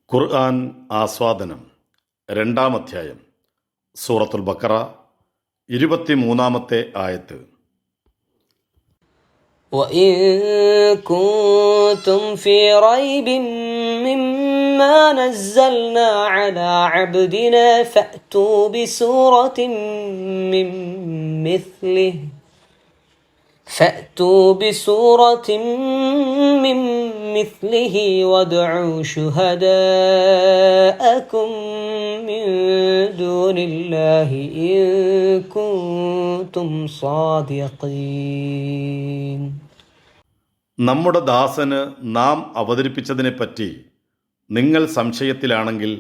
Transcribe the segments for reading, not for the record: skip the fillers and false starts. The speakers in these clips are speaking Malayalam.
ഖുർആൻ ആസ്വാദനം രണ്ടാം അധ്യായം സൂറത്തുൽ ബഖറ 23-ാമത്തെ ആയത്ത്. وَإِن كُنتُمْ فِي رَيْبٍ مِّمَّا نَزَّلْنَا عَلَى عَبْدِنَا فَأْتُوا بِسُورَةٍ مِّن مِّثْلِهِ وَادْعُوا شُهَدَاءَكُم مِّن دُونِ اللَّهِ إِن كُنتُمْ صَادِقِينَ. നമ്മുടെ ദാസന് നാം അവതരിപ്പിച്ചതിനെപ്പറ്റി നിങ്ങൾ സംശയത്തിലാണെങ്കിൽ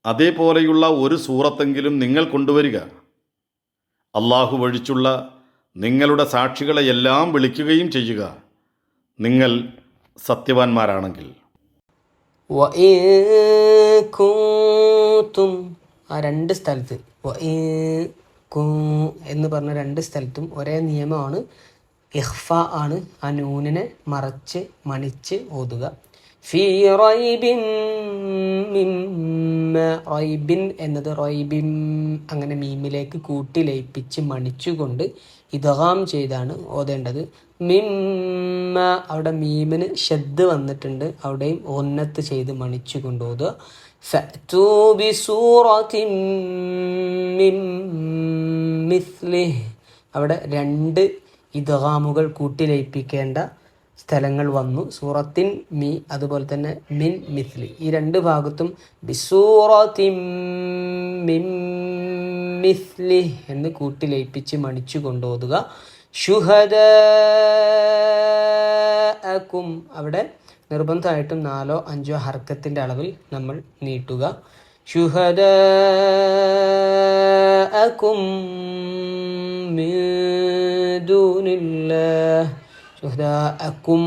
അതേപോലെയുള്ള ഒരു സൂറത്തെങ്കിലും നിങ്ങൾ കൊണ്ടുവരിക. അള്ളാഹു വഴിച്ചുള്ള നിങ്ങളുടെ സാക്ഷികളെയെല്ലാം വിളിക്കുകയും ചെയ്യുക, നിങ്ങൾ സത്യവാന്മാരാണെങ്കിൽ. وَإِن كُنتُم രണ്ട് സ്ഥലത്ത് എന്ന് പറഞ്ഞ രണ്ട് സ്ഥലത്തും ഒരേ നിയമമാണ്. ഇഖ്ഫ ആണ്, ആ നൂനിനെ മറച്ച് മണിച്ച് ഓതുക. ഫീ റൈബിൻ മിമ്മ, റൈബിൻ എന്നത് റൈബിൻ അങ്ങനെ മീമിലേക്ക് കൂട്ടി ലയിപ്പിച്ച് മണിച്ചുകൊണ്ട് ഇദ്ഗാം ചെയ്താണ് ഓതേണ്ടത്. മിമ്മ, അവിടെ മീമിന് ഷദ് വന്നിട്ടുണ്ട്, അവിടെയും ഉന്നത്ത് ചെയ്ത് മണിച്ചുകൊണ്ട് ഓതുക. ഫഅ്തൂ ബിസൂറത്തിൻ മിൻ മിസ്ലിഹി, അവിടെ രണ്ട് ഇദ്ഗാമുകൾ കൂട്ടിലയിപ്പിക്കേണ്ട സ്ഥലങ്ങൾ വന്നു. സൂറത്തിൻ മി, അതുപോലെ തന്നെ മിൻ മിസ്ലി, ഈ രണ്ട് ഭാഗത്തും ബിസൂറത്തിൻ മിൻ മിസ്ലി എന്ന് കൂട്ടിലയിപ്പിച്ച് മണിച്ചു കൊണ്ടോതുക. ശുഹദാഅക്കും, അവിടെ നിർബന്ധമായിട്ടും 4 or 5 ഹർക്കത്തിൻ്റെ അളവിൽ നമ്മൾ നീട്ടുക. ശുഹദാഅക്കും മിൻ ദൂനില്ലാഹ്, ശുഹദാഅക്കും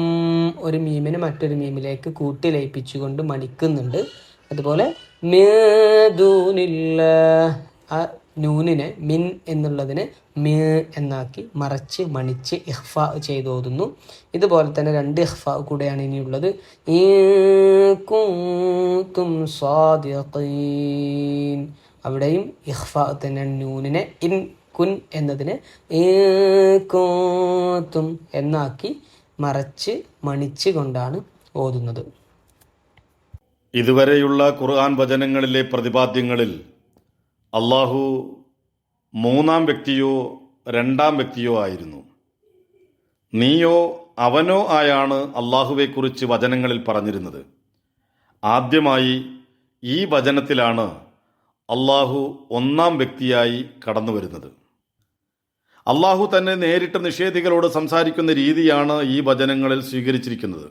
ഒരു മീമിനെ മറ്റൊരു മീമിലേക്ക് കൂട്ടി ലയിപ്പിച്ചുകൊണ്ട് മണിക്കുന്നുണ്ട്. അതുപോലെ മിൻ ദൂനില്ലാഹ്, ആ നൂനിനെ മിൻ എന്നുള്ളതിനെ മി എന്നാക്കി മറച്ച് മണിച്ച് ഇഖ്ഫ ചെയ്ത് ഓതുന്നു. ഇതുപോലെ തന്നെ 2 ഇഖ്ഫ കൂടെയാണ് ഇനിയുള്ളത്. ഇൻ കുൻതും സാദിഖീൻ, അവിടെയും ഇഖ്ഫ തന്നെ, നൂനിനെ ഇൻ കുൻ എന്നതിനെ ഇൻ കുൻതും എന്നാക്കി മറച്ച് മണിച്ച് കൊണ്ടാണ് ഓതുന്നത്. ഇതുവരെയുള്ള ഖുർആൻ വചനങ്ങളിലെ പ്രതിപാദ്യങ്ങളിൽ അള്ളാഹു 3-ാം വ്യക്തിയോ 2-ാം വ്യക്തിയോ ആയിരുന്നു. നീയോ അവനോ ആയാണ് അള്ളാഹുവെക്കുറിച്ച് വചനങ്ങളിൽ പറഞ്ഞിരുന്നത്. ആദ്യമായി ഈ വചനത്തിലാണ് അള്ളാഹു 1-ാം വ്യക്തിയായി കടന്നു വരുന്നത്. അള്ളാഹു തന്നെ നേരിട്ട് നിഷേധികളോട് സംസാരിക്കുന്ന രീതിയാണ് ഈ വചനങ്ങളിൽ സ്വീകരിച്ചിരിക്കുന്നത്.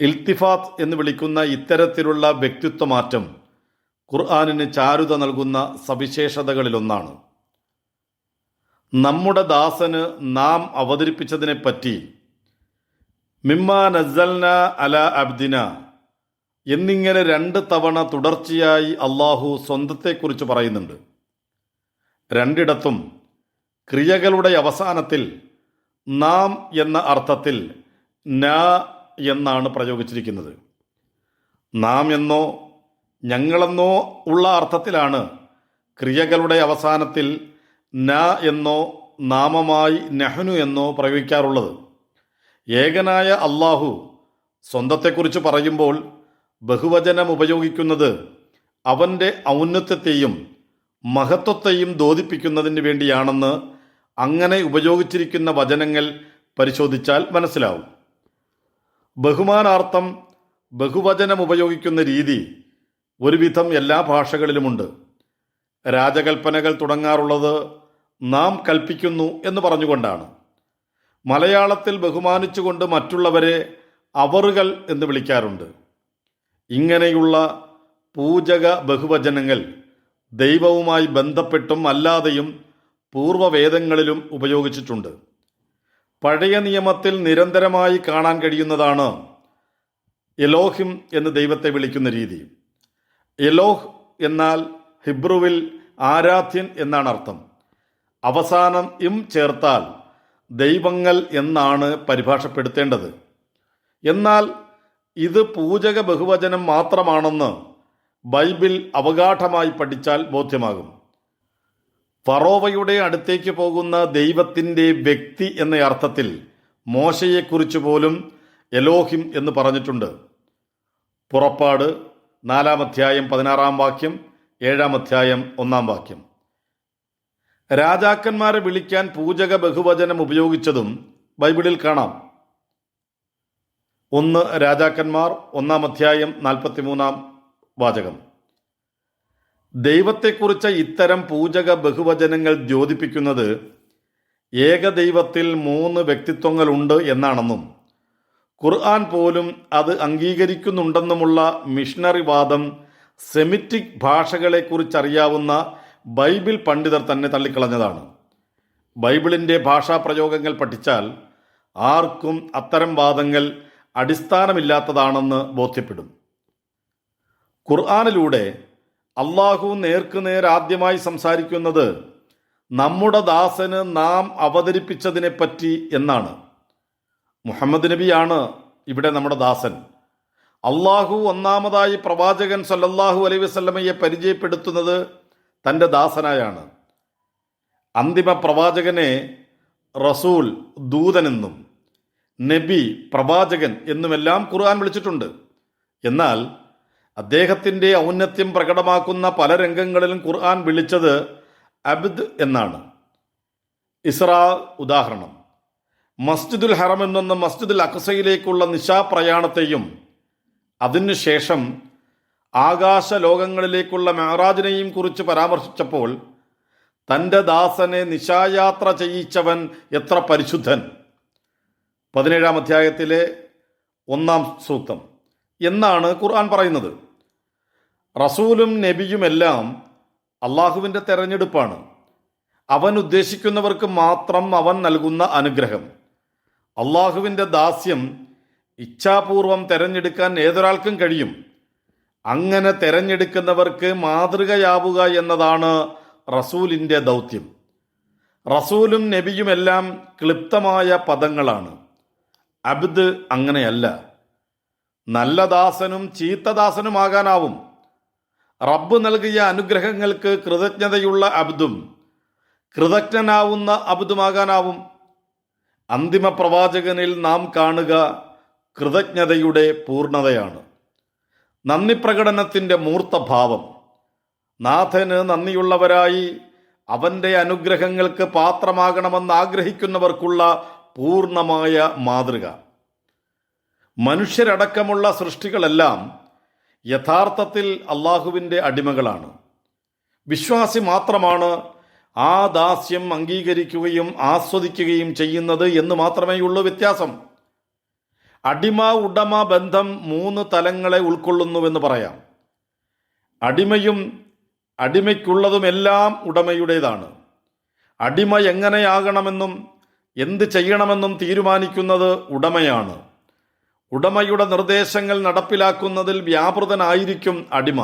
ഇൽത്തിഫാത്ത് എന്ന് വിളിക്കുന്ന ഇത്തരത്തിലുള്ള വ്യക്തിത്വ മാറ്റം ഖുർആനിന് ചാരുത നൽകുന്ന സവിശേഷതകളിലൊന്നാണ്. നമ്മുടെ ദാസന് നാം അവതരിപ്പിച്ചതിനെപ്പറ്റി മിമ്മാ നസ്സൽന അല അബ്ദിന എന്നിങ്ങനെ 2 തവണ തുടർച്ചയായി അള്ളാഹു സ്വന്തത്തെക്കുറിച്ച് പറയുന്നുണ്ട്. 2ഇടത്തും ക്രിയകളുടെ അവസാനത്തിൽ നാം എന്ന അർത്ഥത്തിൽ ന എന്നാണ് പ്രയോഗിച്ചിരിക്കുന്നത്. നാം എന്നോ ഞങ്ങളെന്നോ ഉള്ള അർത്ഥത്തിലാണ് ക്രിയകളുടെ അവസാനത്തിൽ ന എന്നോ നാമമായി നഹ്നു എന്നോ പ്രയോഗിക്കാറുള്ളത്. ഏകനായ അള്ളാഹു സ്വന്തത്തെക്കുറിച്ച് പറയുമ്പോൾ ബഹുവചനം ഉപയോഗിക്കുന്നത് അവൻ്റെ ഔന്നത്യത്തെയും മഹത്വത്തെയും ദ്യോതിപ്പിക്കുന്നതിന് വേണ്ടിയാണെന്ന് അങ്ങനെ ഉപയോഗിച്ചിരിക്കുന്ന വചനങ്ങൾ പരിശോധിച്ചാൽ മനസ്സിലാവും. ബഹുമാനാർത്ഥം ബഹുവചനം ഉപയോഗിക്കുന്ന രീതി ഒരുവിധം എല്ലാ ഭാഷകളിലുമുണ്ട്. രാജകൽപ്പനകൾ തുടങ്ങാറുള്ളത് നാം കൽപ്പിക്കുന്നു എന്ന് പറഞ്ഞുകൊണ്ടാണ്. മലയാളത്തിൽ ബഹുമാനിച്ചുകൊണ്ട് മറ്റുള്ളവരെ അവറുകൾ എന്ന് വിളിക്കാറുണ്ട്. ഇങ്ങനെയുള്ള പൂജക ബഹുവചനങ്ങൾ ദൈവവുമായി ബന്ധപ്പെട്ടും അല്ലാതെയും പൂർവ്വവേദങ്ങളിലും ഉപയോഗിച്ചിട്ടുണ്ട്. പഴയ നിയമത്തിൽ നിരന്തരമായി കാണാൻ കഴിയുന്നതാണ് എലോഹിം എന്ന് ദൈവത്തെ വിളിക്കുന്ന രീതി. എലോഹ് എന്നാൽ ഹിബ്രുവിൽ ആരാധ്യൻ എന്നാണ് അർത്ഥം. അവസാനം ഇം ചേർത്താൽ ദൈവങ്ങൾ എന്നാണ് പരിഭാഷപ്പെടുത്തേണ്ടത്. എന്നാൽ ഇത് പൂജക ബഹുവചനം മാത്രമാണെന്ന് ബൈബിൾ അവഗാഠമായി പഠിച്ചാൽ ബോധ്യമാകും. ഫറോവയുടെ അടുത്തേക്ക് പോകുന്ന ദൈവത്തിൻ്റെ വ്യക്തി എന്ന അർത്ഥത്തിൽ മോശയെക്കുറിച്ച് പോലും എലോഹിം എന്ന് പറഞ്ഞിട്ടുണ്ട്. പുറപ്പാട് 4 അധ്യായം 16 വാക്യം, 7 അധ്യായം 1 വാക്യം. രാജാക്കന്മാരെ വിളിക്കാൻ പൂജക ബഹുവചനം ഉപയോഗിച്ചതും ബൈബിളിൽ കാണാം. 1 രാജാക്കന്മാർ 1 അധ്യായം 43 വാചകം. ദൈവത്തെക്കുറിച്ച് ഇത്തരം പൂജക ബഹുവചനങ്ങൾ ദ്യോതിപ്പിക്കുന്നത് ഏകദൈവത്തിൽ 3 വ്യക്തിത്വങ്ങളുണ്ട് എന്നാണെന്നും ഖുർആൻ പോലും അത് അംഗീകരിക്കുന്നുണ്ടെന്നുമുള്ള മിഷണറി വാദം സെമിറ്റിക് ഭാഷകളെക്കുറിച്ചറിയാവുന്ന ബൈബിൾ പണ്ഡിതർ തന്നെ തള്ളിക്കളഞ്ഞതാണ്. ബൈബിളിൻ്റെ ഭാഷാപ്രയോഗങ്ങൾ പഠിച്ചാൽ ആർക്കും അത്തരം വാദങ്ങൾ അടിസ്ഥാനമില്ലാത്തതാണെന്ന് ബോധ്യപ്പെടും. ഖുർആനിലൂടെ അള്ളാഹു നേർക്കുനേർ ആദ്യമായി സംസാരിക്കുന്നത് നമ്മുടെ ദാസന് നാം അവതരിപ്പിച്ചതിനെപ്പറ്റി എന്നാണ്. മുഹമ്മദ് നബിയാണ് ഇവിടെ നമ്മുടെ ദാസൻ. അള്ളാഹു ഒന്നാമതായി പ്രവാചകൻ സല്ലല്ലാഹു അലൈഹി വസല്ലമയെ പരിചയപ്പെടുത്തുന്നത് തൻ്റെ ദാസനായാണ്. അന്തിമ പ്രവാചകനെ റസൂൽ, ദൂതനെന്നും നബി, പ്രവാചകൻ എന്നുമെല്ലാം ഖുർആൻ വിളിച്ചിട്ടുണ്ട്. എന്നാൽ അദ്ദേഹത്തിൻ്റെ ഔന്നത്യം പ്രകടമാക്കുന്ന പല രംഗങ്ങളിലും ഖുർആൻ വിളിച്ചത് അബ്ദ് എന്നാണ്. ഇസ്രാ ഉദാഹരണം. മസ്ജിദുൽ ഹറമിൽ നിന്ന് മസ്ജിദുൽ അഖ്സയിലേക്കുള്ള നിശാപ്രയാണത്തെയും അതിനുശേഷം ആകാശ ലോകങ്ങളിലേക്കുള്ള മെഹറാജിനെയും കുറിച്ച് പരാമർശിച്ചപ്പോൾ തൻ്റെ ദാസനെ നിശായാത്ര ചെയ്യിച്ചവൻ എത്ര പരിശുദ്ധൻ, 17 അധ്യായത്തിലെ 1 സൂക്തം എന്നാണ് ഖുർആൻ പറയുന്നത്. റസൂലും നബിയുമെല്ലാം അള്ളാഹുവിൻ്റെ തെരഞ്ഞെടുപ്പാണ്. അവൻ ഉദ്ദേശിക്കുന്നവർക്ക് മാത്രം അവൻ നൽകുന്ന അനുഗ്രഹം. അള്ളാഹുവിൻ്റെ ദാസ്യം ഇച്ഛാപൂർവം തെരഞ്ഞെടുക്കാൻ ഏതൊരാൾക്കും കഴിയും. അങ്ങനെ തെരഞ്ഞെടുക്കുന്നവർക്ക് മാതൃകയാവുക എന്നതാണ് റസൂലിൻ്റെ ദൗത്യം. റസൂലും നബിയുമെല്ലാം ക്ലിപ്തമായ പദങ്ങളാണ്. അബ്ദ് അങ്ങനെയല്ല. നല്ല ദാസനും ചീത്തദാസനുമാകാനാവും. റബ്ബ് നൽകിയ അനുഗ്രഹങ്ങൾക്ക് കൃതജ്ഞതയുള്ള അബ്ദും കൃതജ്ഞനാവുന്ന അബ്ദുമാകാനാവും. അന്തിമ പ്രവാചകനിൽ നാം കാണുക കൃതജ്ഞതയുടെ പൂർണ്ണതയാണ്, നന്ദി പ്രകടനത്തിൻ്റെ മൂർത്തഭാവം. നാഥന് നന്ദിയുള്ളവരായി അവൻ്റെ അനുഗ്രഹങ്ങൾക്ക് പാത്രമാകണമെന്ന് ആഗ്രഹിക്കുന്നവർക്കുള്ള പൂർണ്ണമായ മാതൃക. മനുഷ്യരടക്കമുള്ള സൃഷ്ടികളെല്ലാം യഥാർത്ഥത്തിൽ അള്ളാഹുവിൻ്റെ അടിമകളാണ്. വിശ്വാസി മാത്രമാണ് ആ ദാസ്യം അംഗീകരിക്കുകയും ആസ്വദിക്കുകയും ചെയ്യുന്നത് എന്ന് മാത്രമേയുള്ളൂ വ്യത്യാസം. അടിമ ഉടമ ബന്ധം 3 തലങ്ങളെ ഉൾക്കൊള്ളുന്നുവെന്ന് പറയാം. അടിമയും അടിമയ്ക്കുള്ളതുമെല്ലാം ഉടമയുടേതാണ്. അടിമ എങ്ങനെയാകണമെന്നും എന്ത് ചെയ്യണമെന്നും തീരുമാനിക്കുന്നത് ഉടമയാണ്. ഉടമയുടെ നിർദ്ദേശങ്ങൾ നടപ്പിലാക്കുന്നതിൽ വ്യാപൃതനായിരിക്കും അടിമ.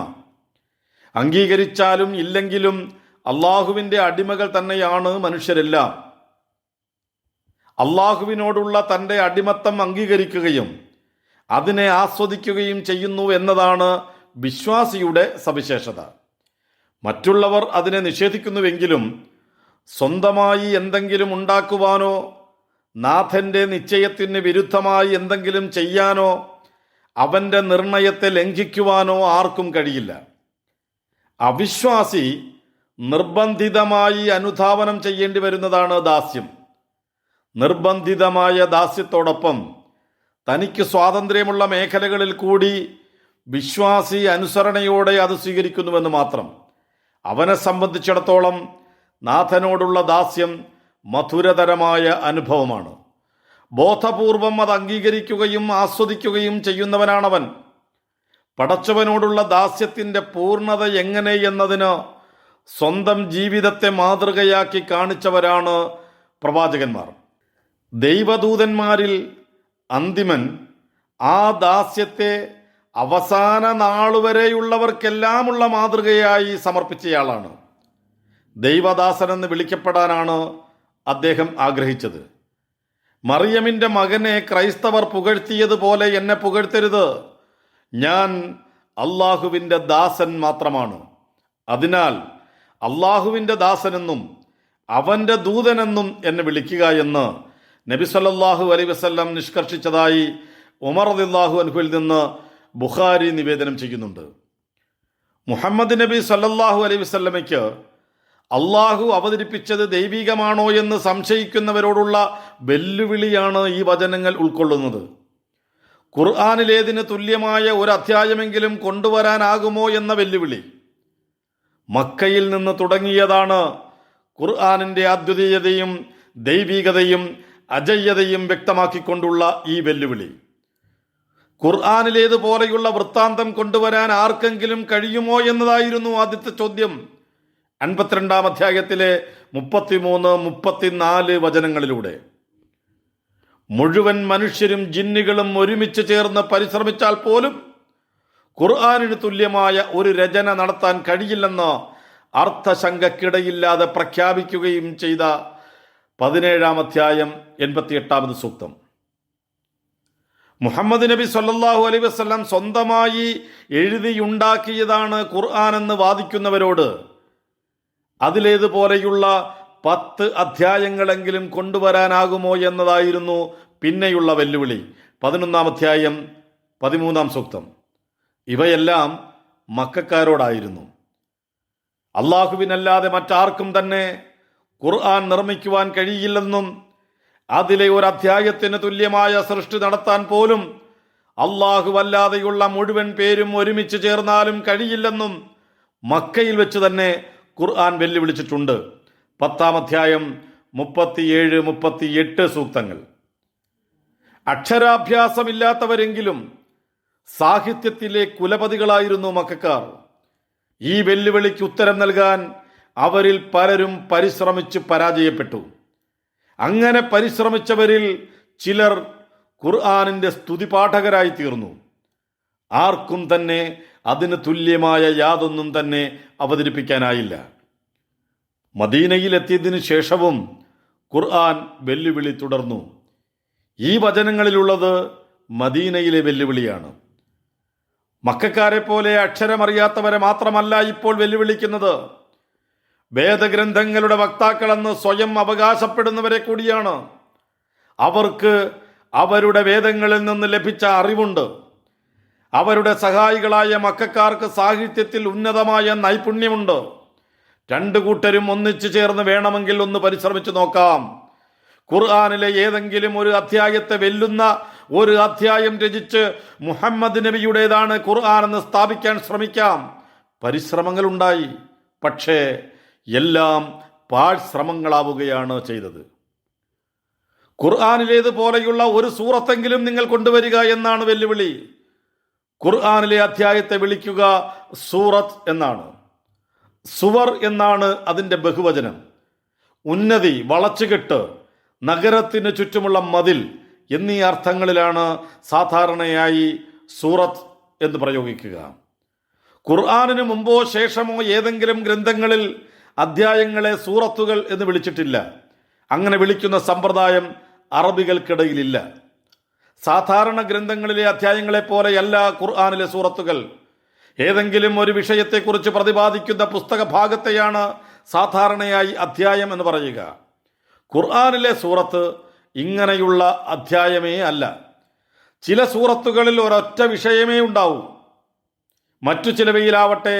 അംഗീകരിച്ചാലും ഇല്ലെങ്കിലും അള്ളാഹുവിൻ്റെ അടിമകൾ തന്നെയാണ് മനുഷ്യരെല്ലാം. അള്ളാഹുവിനോടുള്ള തൻ്റെ അടിമത്തം അംഗീകരിക്കുകയും അതിനെ ആസ്വദിക്കുകയും ചെയ്യുന്നു എന്നതാണ് വിശ്വാസിയുടെ സവിശേഷത. മറ്റുള്ളവർ അതിനെ നിഷേധിക്കുന്നുവെങ്കിലും സ്വന്തമായി എന്തെങ്കിലും ഉണ്ടാക്കുവാനോ നാഥൻ്റെ നിശ്ചയത്തിന് വിരുദ്ധമായി എന്തെങ്കിലും ചെയ്യാനോ അവൻ്റെ നിർണയത്തെ ലംഘിക്കുവാനോ ആർക്കും കഴിയില്ല. അവിശ്വാസി നിർബന്ധിതമായി അനുധാവനം ചെയ്യേണ്ടി വരുന്നതാണ് ദാസ്യം. നിർബന്ധിതമായ ദാസ്യത്തോടൊപ്പം തനിക്ക് സ്വാതന്ത്ര്യമുള്ള മേഖലകളിൽ കൂടി വിശ്വാസി അനുസരണയോടെ അത് സ്വീകരിക്കുന്നുവെന്ന് മാത്രം. അവനെ സംബന്ധിച്ചിടത്തോളം നാഥനോടുള്ള ദാസ്യം മധുരതരമായ അനുഭവമാണ്. ബോധപൂർവം അത് അംഗീകരിക്കുകയും ആസ്വദിക്കുകയും ചെയ്യുന്നവനാണവൻ. പടച്ചവനോടുള്ള ദാസ്യത്തിൻ്റെ പൂർണ്ണത എങ്ങനെ എന്നതിന് സ്വന്തം ജീവിതത്തെ മാതൃകയാക്കി കാണിച്ചവരാണ് പ്രവാചകന്മാർ. ദൈവദൂതന്മാരിൽ അന്തിമൻ ആ ദാസ്യത്തെ അവസാന നാളുവരെയുള്ളവർക്കെല്ലാമുള്ള മാതൃകയായി സമർപ്പിച്ചയാളാണ്. ദൈവദാസനെന്ന് വിളിക്കപ്പെടാനാണ് അദ്ദേഹം ആഗ്രഹിച്ചത്. മറിയമിൻ്റെ മകനെ ക്രൈസ്തവർ പുകഴ്ത്തിയതുപോലെ എന്നെ പുകഴ്ത്തരുത്. ഞാൻ അള്ളാഹുവിൻ്റെ ദാസൻ മാത്രമാണ്. അതിനാൽ അള്ളാഹുവിൻ്റെ ദാസനെന്നും അവൻ്റെ ദൂതനെന്നും എന്നെ വിളിക്കുക എന്ന് നബി സല്ലല്ലാഹു അലൈഹി വസല്ലം നിഷ്കർഷിച്ചതായി ഉമർ റളിയല്ലാഹു അൻഹുവിൽ നിന്ന് ബുഖാരി നിവേദനം ചെയ്യുന്നുണ്ട്. മുഹമ്മദ് നബി സല്ലല്ലാഹു അലൈഹി വസല്ലമയ്ക്ക് അള്ളാഹു അവതരിപ്പിച്ചത് ദൈവികമാണോ എന്ന് സംശയിക്കുന്നവരോടുള്ള വെല്ലുവിളിയാണ് ഈ വചനങ്ങൾ ഉൾക്കൊള്ളുന്നത്. ഖുർആനിലേതിന് തുല്യമായ ഒരു അധ്യായമെങ്കിലും കൊണ്ടുവരാനാകുമോ എന്ന വെല്ലുവിളി. മക്കയിൽ നിന്ന് തുടങ്ങിയതാണ് ഖുർആനിൻ്റെ അദ്വിതീയതയും ദൈവികതയും അജയ്യതയും വ്യക്തമാക്കിക്കൊണ്ടുള്ള ഈ വെല്ലുവിളി. ഖുർആനിലേതുപോലെയുള്ള വൃത്താന്തം കൊണ്ടുവരാൻ ആർക്കെങ്കിലും കഴിയുമോ എന്നതായിരുന്നു ആദ്യത്തെ ചോദ്യം. 52-ാം അധ്യായത്തിലെ 33, 34 വചനങ്ങളിലൂടെ മുഴുവൻ മനുഷ്യരും ജിന്നുകളും ഒരുമിച്ച് ചേർന്ന് പരിശ്രമിച്ചാൽ പോലും ഖുർആനിന് തുല്യമായ ഒരു രചന നടത്താൻ കഴിയില്ലെന്ന് അർത്ഥശങ്കക്കിടയില്ലാതെ പ്രഖ്യാപിക്കുകയും ചെയ്ത 17-ാം അധ്യായം 88-ാമത് സൂക്തം. മുഹമ്മദ് നബി സല്ലല്ലാഹു അലൈഹി വസല്ലം സ്വന്തമായി എഴുതിയുണ്ടാക്കിയതാണ് ഖുർആൻ എന്ന് വാദിക്കുന്നവരോട് അതിലേതുപോലെയുള്ള 10 അധ്യായങ്ങളെങ്കിലും കൊണ്ടുവരാനാകുമോ എന്നതായിരുന്നു പിന്നെയുള്ള വെല്ലുവിളി. 11-ാം അധ്യായം 13-ാം സൂക്തം. ഇവയെല്ലാം മക്കക്കാരോടായിരുന്നു. അള്ളാഹുവിനല്ലാതെ മറ്റാർക്കും തന്നെ ഖുർആൻ നിർമ്മിക്കുവാൻ കഴിയില്ലെന്നും അതിലെ ഒരു അധ്യായത്തിന് തുല്യമായ സൃഷ്ടി നടത്താൻ പോലും അല്ലാഹുവല്ലാതെയുള്ള മുഴുവൻ പേരും ഒരുമിച്ച് ചേർന്നാലും കഴിയില്ലെന്നും മക്കയിൽ വെച്ച് തന്നെ ഖുർആൻ വെല്ലുവിളിച്ചിട്ടുണ്ട്. 10-ാം അധ്യായം 37, 38 സൂക്തങ്ങൾ. അക്ഷരാഭ്യാസമില്ലാത്തവരെങ്കിലും സാഹിത്യത്തിലെ കുലപതികളായിരുന്നു മക്കക്കാർ. ഈ വെല്ലുവിളിക്ക് ഉത്തരം നൽകാൻ അവരിൽ പലരും പരിശ്രമിച്ച് പരാജയപ്പെട്ടു. അങ്ങനെ പരിശ്രമിച്ചവരിൽ ചിലർ ഖുർആനിൻ്റെ സ്തുതിപാഠകരായി തീർന്നു. ആർക്കും തന്നെ അതിന് തുല്യമായ യാതൊന്നും തന്നെ അവതരിപ്പിക്കാനായില്ല. മദീനയിലെത്തിയതിനു ശേഷവും ഖുർആൻ വെല്ലുവിളി തുടർന്നു. ഈ വചനങ്ങളിലുള്ളത് മദീനയിലെ വെല്ലുവിളിയാണ്. മക്കക്കാരെ പോലെ അക്ഷരമറിയാത്തവരെ മാത്രമല്ല ഇപ്പോൾ വെല്ലുവിളിക്കുന്നത്, വേദഗ്രന്ഥങ്ങളുടെ വക്താക്കളെന്ന് സ്വയം അവകാശപ്പെടുന്നവരെ കൂടിയാണ്. അവർക്ക് അവരുടെ വേദങ്ങളിൽ നിന്ന് ലഭിച്ച അറിവുണ്ട്. അവരുടെ സഹായികളായ മക്കക്കാർക്ക് സാഹിത്യത്തിൽ ഉന്നതമായ നൈപുണ്യമുണ്ട്. രണ്ടു കൂട്ടരും ഒന്നിച്ചു ചേർന്ന് വേണമെങ്കിൽ ഒന്ന് പരിശ്രമിച്ചു നോക്കാം. ഖുർആനിലെ ഏതെങ്കിലും ഒരു അധ്യായത്തെ വെല്ലുന്ന ഒരു അധ്യായം രചിച്ച് മുഹമ്മദ് നബിയുടേതാണ് ഖുർആൻ എന്ന് സ്ഥാപിക്കാൻ ശ്രമിക്കാം. പരിശ്രമങ്ങളുണ്ടായി, പക്ഷേ എല്ലാം പാഴ്ശ്രമങ്ങളാവുകയാണ് ചെയ്തത്. ഖുർആനിലേതുപോലെയുള്ള ഒരു സൂറത്തെങ്കിലും നിങ്ങൾ കൊണ്ടുവരിക എന്നാണ് വെല്ലുവിളി. ഖുർആനിലെ അധ്യായത്തെ വിളിക്കുക സൂറത്ത് എന്നാണ്. സുവർ എന്നാണ് അതിൻ്റെ ബഹുവചനം. ഉന്നതി, വളച്ചുകെട്ട്, നഗരത്തിന് ചുറ്റുമുള്ള മതിൽ എന്നീ അർത്ഥങ്ങളിലാണ് സാധാരണയായി സൂറത്ത് എന്ന് പ്രയോഗിക്കുക. ഖുർആനിന് മുമ്പോ ശേഷമോ ഏതെങ്കിലും ഗ്രന്ഥങ്ങളിൽ അധ്യായങ്ങളെ സൂറത്തുകൾ എന്ന് വിളിച്ചിട്ടില്ല. അങ്ങനെ വിളിക്കുന്ന സമ്പ്രദായം അറബികൾക്കിടയിലില്ല. സാധാരണ ഗ്രന്ഥങ്ങളിലെ അധ്യായങ്ങളെപ്പോലെയല്ല ഖുർആനിലെ സൂറത്തുകൾ. ഏതെങ്കിലും ഒരു വിഷയത്തെക്കുറിച്ച് പ്രതിപാദിക്കുന്ന പുസ്തക ഭാഗത്തെയാണ് സാധാരണയായി അധ്യായം എന്ന് പറയുക. ഖുർആനിലെ സൂറത്ത് ഇങ്ങനെയുള്ള അധ്യായമേ അല്ല. ചില സൂറത്തുകളിൽ ഒരൊറ്റ വിഷയമേ ഉണ്ടാവൂ. മറ്റു ചിലവയിലാവട്ടെ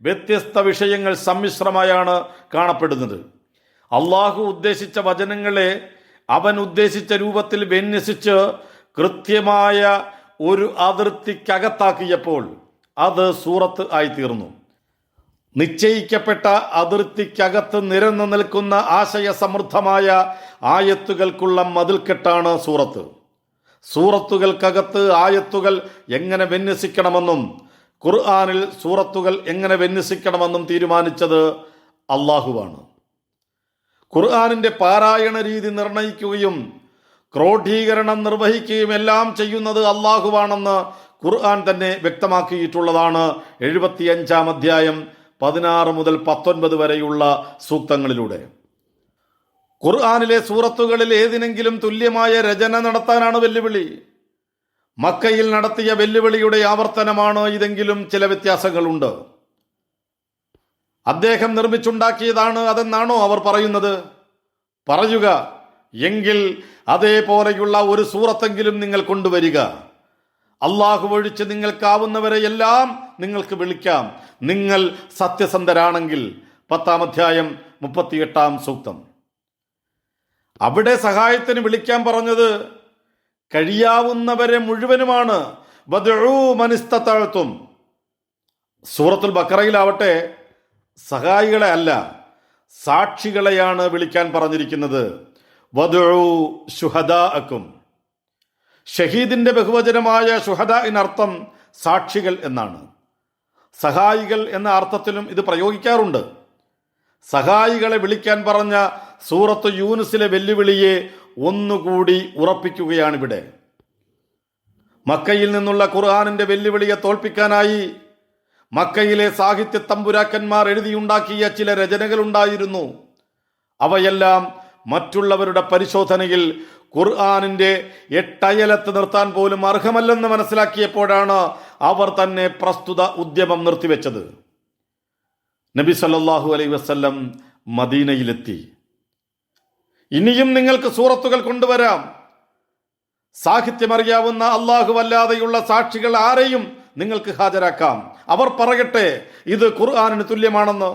വ്യത്യസ്ത വിഷയങ്ങൾ സമ്മിശ്രമായാണ് കാണപ്പെടുന്നത്. അള്ളാഹു ഉദ്ദേശിച്ച വചനങ്ങളെ അവൻ ഉദ്ദേശിച്ച രൂപത്തിൽ വിന്യസിച്ച് കൃത്യമായ ഒരു അതിർത്തിക്കകത്താക്കിയപ്പോൾ അത് സൂറത്ത് ആയിത്തീർന്നു. നിശ്ചയിക്കപ്പെട്ട അതിർത്തിക്കകത്ത് നിരന്നു നിൽക്കുന്ന ആശയസമൃദ്ധമായ ആയത്തുകൾക്കുള്ള മതിൽക്കെട്ടാണ് സൂറത്ത്. സൂറത്തുകൾക്കകത്ത് ആയത്തുകൾ എങ്ങനെ വിന്യസിക്കണമെന്നും ഖുർആനിൽ സൂറത്തുകൾ എങ്ങനെ വിന്യസിക്കണമെന്നും തീരുമാനിച്ചത് അള്ളാഹുവാണ്. ഖുർആനിൻ്റെ പാരായണ രീതി നിർണയിക്കുകയും ക്രോഡീകരണം നിർവഹിക്കുകയും എല്ലാം ചെയ്യുന്നത് അള്ളാഹുവാണെന്ന് ഖുർആൻ തന്നെ വ്യക്തമാക്കിയിട്ടുള്ളതാണ് 75-ാം അധ്യായം 16 മുതൽ 19 വരെയുള്ള സൂക്തങ്ങളിലൂടെ. ഖുർആനിലെ സൂറത്തുകളിൽ ഏതിനെങ്കിലും തുല്യമായ രചന നടത്താനാണ് വെല്ലുവിളി. മക്കയിൽ നടത്തിയ വെല്ലുവിളിയുടെ ആവർത്തനമാണ് ഇതെങ്കിലും ചില വ്യത്യാസങ്ങളുണ്ട്. അദ്ദേഹം നിർമ്മിച്ചുണ്ടാക്കിയതാണ് അതെന്നാണോ അവർ പറയുന്നത്? പറയുക എങ്കിൽ അതേപോലെയുള്ള ഒരു സൂറത്തെങ്കിലും നിങ്ങൾ കൊണ്ടുവരിക. അള്ളാഹു ഒഴിച്ച് നിങ്ങൾക്കാവുന്നവരെ എല്ലാം നിങ്ങൾക്ക് വിളിക്കാം, നിങ്ങൾ സത്യസന്ധരാണെങ്കിൽ. 10-ാം അധ്യായം 38-ാം സൂക്തം. അവിടെ സഹായത്തിന് വിളിക്കാൻ പറഞ്ഞത് കഴിയാവുന്നവരെ മുഴുവനുമാണ്. വദ്ഉ മനിസ്തതഅ്തും. സൂറത്തുൽ ബഖറയിലാവട്ടെ സഹായികളെ അല്ല, സാക്ഷികളെയാണ് വിളിക്കാൻ പറഞ്ഞിരിക്കുന്നത്. വദ്ഉ ശുഹദാഅക്കും. ഷഹീദിന്റെ ബഹുവചനമായ ശുഹദാഇനർത്ഥം സാക്ഷികൾ എന്നാണ്. സഹായികൾ എന്ന അർത്ഥത്തിലും ഇത് പ്രയോഗിക്കാറുണ്ട്. സഹായികളെ വിളിക്കാൻ പറഞ്ഞ സൂറത്ത് യൂനുസിലെ വെല്ലുവിളിയെ ഒന്നുകൂടി ഉറപ്പിക്കുകയാണിവിടെ. മക്കയിൽ നിന്നുള്ള ഖുർആനിന്റെ വെല്ലുവിളിയെ തോൽപ്പിക്കാനായി മക്കയിലെ സാഹിത്യ തമ്പുരാക്കന്മാർ എഴുതിയുണ്ടാക്കിയ ചില രചനകളുണ്ടായിരുന്നു. അവയെല്ലാം മറ്റുള്ളവരുടെ പരിശോധനയിൽ ഖുർആനിന്റെ 8 അയലത്ത് നിർത്താൻ പോലും അർഹമല്ലെന്ന് മനസ്സിലാക്കിയപ്പോഴാണ് അവർ തന്നെ പ്രസ്തുത ഉദ്യമം നിർത്തിവെച്ചത്. നബി സല്ലല്ലാഹു അലൈഹി വസല്ലം മദീനയിലെത്തി. ഇനിയും നിങ്ങൾക്ക് സൂറത്തുകൾ കൊണ്ടുവരാം, സാഹിത്യമറിയാവുന്ന അല്ലാഹുവല്ലാതെയുള്ള സാക്ഷികൾ ആരെയും നിങ്ങൾക്ക് ഹാജരാക്കാം. അവർ പറയട്ടെ ഇത് ഖുർആനിന് തുല്യമാണെന്ന്.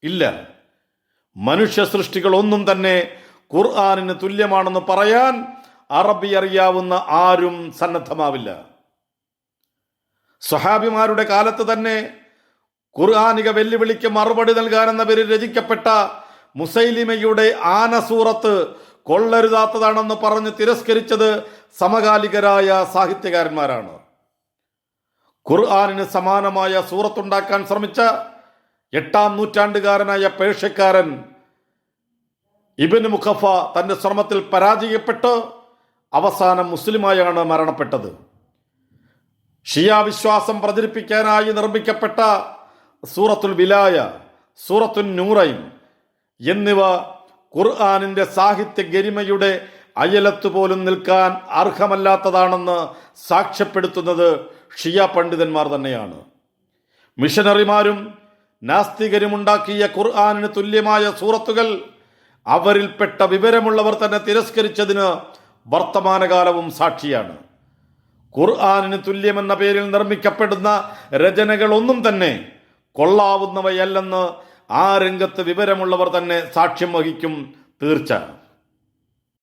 ഇല്ല, മനുഷ്യ സൃഷ്ടികൾ ഒന്നും തന്നെ ഖുർആനിന് തുല്യമാണെന്ന് പറയാൻ അറബി അറിയാവുന്ന ആരും സന്നദ്ധമാവില്ല. സ്വഹാബിമാരുടെ കാലത്ത് തന്നെ ഖുർആനിക വെല്ലുവിളിക്ക് മറുപടി നൽകാനെന്ന പേരിൽ രചിക്കപ്പെട്ട മുസൈലിമയുടെ ആന സൂറത്ത് കൊള്ളരുതാത്തതാണെന്ന് പറഞ്ഞ് തിരസ്കരിച്ചത് സമകാലികരായ സാഹിത്യകാരന്മാരാണ്. ഖുർആനിന് സമാനമായ സൂറത്തുണ്ടാക്കാൻ ശ്രമിച്ച 8-ാം നൂറ്റാണ്ടുകാരനായ പേർഷ്യക്കാരൻ ഇബ്നു മുഖഫ തന്റെ ശ്രമത്തിൽ പരാജയപ്പെട്ട് അവസാനം മുസ്ലിമായാണ് മരണപ്പെട്ടത്. ഷിയ വിശ്വാസം പ്രചരിപ്പിക്കാനായി നിർമ്മിക്കപ്പെട്ട സൂറത്തുൽ വിലായ, സൂറത്തുൻ നൂറൈൻ എന്നിവ ഖുർആനിന്റെ സാഹിത്യ ഗരിമയുടെ അയലത്ത് പോലും നിൽക്കാൻ അർഹമല്ലാത്തതാണെന്ന് സാക്ഷ്യപ്പെടുത്തുന്നത് ഷിയ പണ്ഡിതന്മാർ തന്നെയാണ്. മിഷനറിമാരും നാസ്തികരുമുണ്ടാക്കിയ ഖുർആനിന് തുല്യമായ സൂറത്തുകൾ അവരിൽപ്പെട്ട വിവരമുള്ളവർ തന്നെ തിരസ്കരിച്ചതിന് വർത്തമാനകാലവും സാക്ഷിയാണ്. ഖുർആനിന് തുല്യമെന്ന പേരിൽ നിർമ്മിക്കപ്പെടുന്ന രചനകളൊന്നും തന്നെ കൊള്ളാവുന്നവയല്ലെന്ന് ആ രംഗത്ത് വിവരമുള്ളവർ തന്നെ സാക്ഷ്യം വഹിക്കും, തീർച്ച.